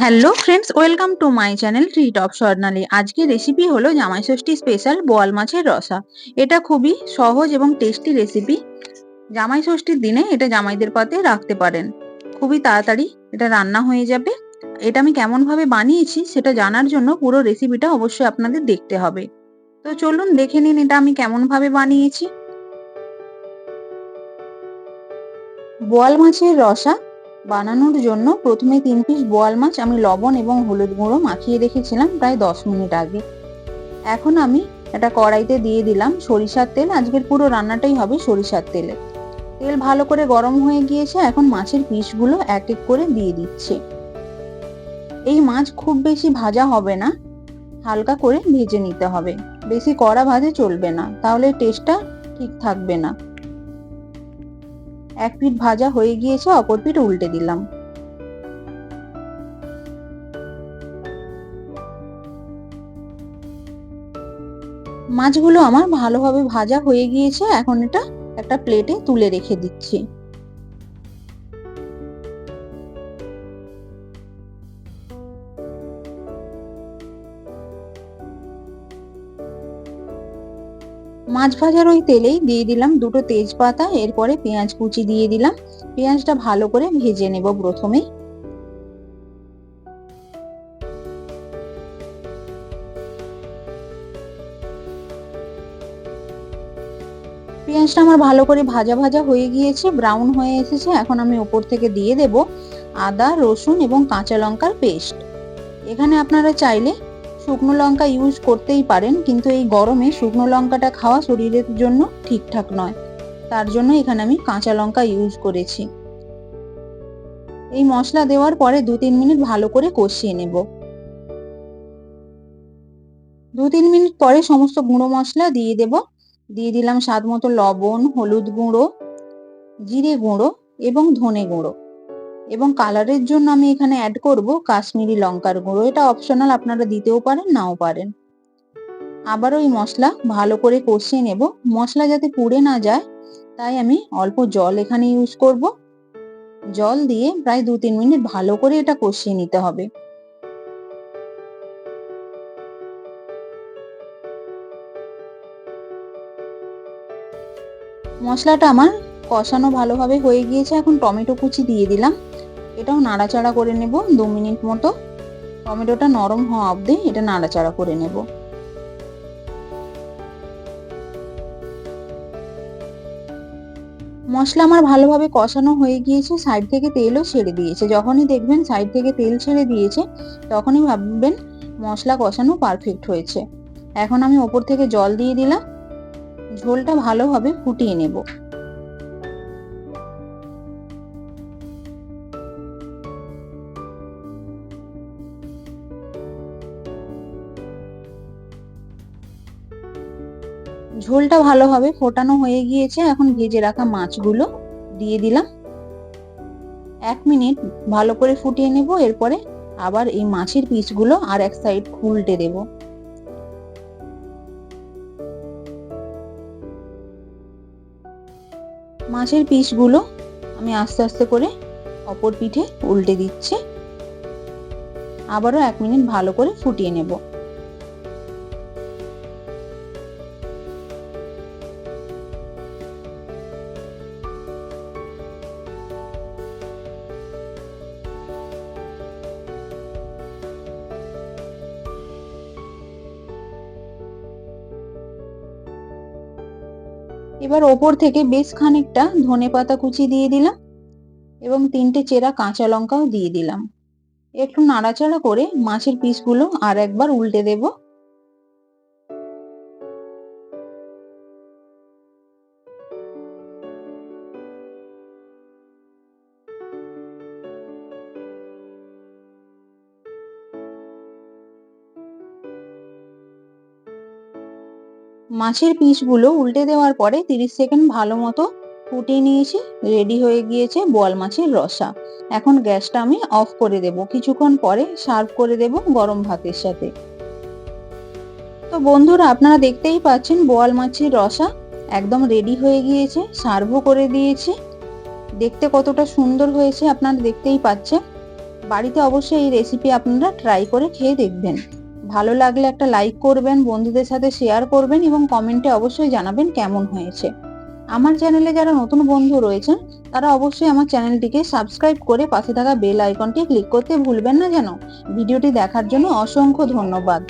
Hello friends, welcome to my channel treat of Swarnali. আজকের recipe হলো জামাই ষষ্ঠী স্পেশাল বোয়াল মাছের রসা। এটা খুবই সহজ এবং টেস্টি রেসিপি। জামাই ষষ্ঠীর দিনে এটা জামাইদের পাতে রাখতে পারেন, খুবই তাড়াতাড়ি এটা রান্না হয়ে যাবে। এটা আমি কেমন ভাবে বানিয়েছি সেটা জানার জন্য পুরো রেসিপিটা অবশ্যই আপনাদের দেখতে হবে। তো চলুন দেখে নিন এটা আমি কেমন ভাবে বানিয়েছি। বোয়াল মাছের রসা বানানোর জন্য প্রথমে 3 পিস বোয়াল মাছ আমি লবণ এবং হলুদ গুঁড়ো মাখিয়ে রেখেছিলাম প্রায় 10 মিনিট আগে। এখন আমি একটা কড়াইতে দিয়ে দিলাম সরিষার তেল। আজকের পুরো রান্নাটাই হবে সরিষার তেলে। তেল ভালো করে গরম হয়ে গিয়েছে, এখন মাছের পিসগুলো এক এক করে দিয়ে দিচ্ছি। এই মাছ খুব বেশি ভাজা হবে না, হালকা করে ভেজে নিতে হবে। বেশি কড়া ভাজে চলবে না, তাহলে টেস্টটা ঠিক থাকবে না। এক পিঠ ভাজা হয়ে গিয়েছে, অপর পিঠ উল্টে দিলাম। মাছগুলো আমার ভালোভাবে ভাজা হয়ে গিয়েছে, এখন এটা একটা প্লেটে তুলে রেখে দিচ্ছি। মাছ ভাজার ওই তেলেই দিয়ে দিলাম দুটো তেজপাতা, এরপরে পেঁয়াজ কুচি দিয়ে দিলাম। পেঁয়াজটা ভালো করে ভেজে নেব প্রথমেই। পেঁয়াজটা আমার ভালো করে ভাজা ভাজা হয়ে গিয়েছে, ব্রাউন হয়ে এসেছে। এখন আমি উপর থেকে দিয়ে দেব আদা, রসুন এবং কাঁচা লঙ্কার পেস্ট। এখানে আপনারা চাইলে শুকনো লঙ্কা ইউজ করতেই পারেন, কিন্তু এই গরমে শুকনো লঙ্কাটা খাওয়া শরীরের জন্য ঠিকঠাক নয়, তার জন্য এখানে আমি কাঁচা লঙ্কা ইউজ করেছি। এই মশলা দেওয়ার পরে 2-3 মিনিট ভালো করে কষিয়ে নেব। 2-3 মিনিট পরে সমস্ত গুঁড়ো মশলা দিয়ে দেব। দিয়ে দিলাম স্বাদ মতো লবণ, হলুদ গুঁড়ো, জিরে গুঁড়ো এবং ধনে গুঁড়ো। এবং কালারের জন্য আমি এখানে অ্যাড করব কাশ্মীরি লঙ্কার গুঁড়ো। এটা অপশনাল, আপনারা দিতেও পারেন নাও পারেন। আবারও এই মশলা ভালো করে কষিয়ে নেব। মশলা যাতে পুড়ে না যায় তাই আমি অল্প জল এখানে ইউজ করব। জল দিয়ে প্রায় 2-3 মিনিট ভালো করে এটা কষিয়ে নিতে হবে। মশলাটা আমার কষানো ভালোভাবে হয়ে গিয়েছে, এখন টমেটো কুচি দিয়ে দিলাম। এটাও নাড়াচাড়া করে নেব 2 মিনিট মতো। টমেটোটা নরম হওয়া অবধি এটা নাড়াচাড়া করে নেব। মশলা আমার ভালোভাবে কষানো হয়ে গিয়েছে, সাইড থেকে তেলও ছেড়ে দিয়েছে। যখনই দেখবেন সাইড থেকে তেল ছেড়ে দিয়েছে তখনই ভাববেন মশলা কষানো পারফেক্ট হয়েছে। এখন আমি ওপর থেকে জল দিয়ে দিলাম, ঝোলটা ভালোভাবে ফুটিয়ে নেব। ঝোলটা ভালোভাবে ফোটানো হয়ে গিয়েছে, এখন ভেজে রাখা মাছগুলো দিয়ে দিলাম। 1 মিনিট ভালো করে ফুটিয়ে নেব। এরপরে আবার এই মাছের পিসগুলো আর এক সাইড উল্টে দেব। মাছের পিসগুলো আমি আস্তে আস্তে করে অপর পিঠে উল্টে দিচ্ছি। আবারও 1 মিনিট ভালো করে ফুটিয়ে নেব। এবার ওপর থেকে বেশ খানিকটা ধনেপাতা কুচি দিয়ে দিলাম এবং 3টে চেরা কাঁচা লঙ্কাও দিয়ে দিলাম। একটু নাড়াচাড়া করে মাছের পিসগুলো আর একবার উল্টে দেব। মাছের পিসগুলো উল্টে দেওয়ার পরে 30 সেকেন্ড ভালো মতো ফুটিয়ে নিয়েছি। রেডি হয়ে গিয়েছে বোয়াল মাছের রসা। এখন গ্যাসটা আমি অফ করে দেব। কিছুক্ষণ পরে সার্ভ করে দেব গরম ভাতের সাথে। তো বন্ধুরা, আপনারা দেখতেই পাচ্ছেন বোয়াল মাছের রসা একদম রেডি হয়ে গিয়েছে, সার্ভও করে দিয়েছি। দেখতে কতটা সুন্দর হয়েছে আপনারা দেখতেই পাচ্ছেন। বাড়িতে অবশ্যই এই রেসিপি আপনারা ট্রাই করে খেয়ে দেখবেন। ভালো লাগলে একটা লাইক করবেন, বন্ধুদের সাথে শেয়ার করবেন এবং কমেন্টে অবশ্যই জানাবেন কেমন হয়েছে। আমার চ্যানেলে যারা নতুন বন্ধু রয়েছেন তারা অবশ্যই আমার চ্যানেলটিকে সাবস্ক্রাইব করে পাশে থাকা বেল আইকনটি ক্লিক করতে ভুলবেন না যেন। ভিডিওটি দেখার জন্য অসংখ্য ধন্যবাদ।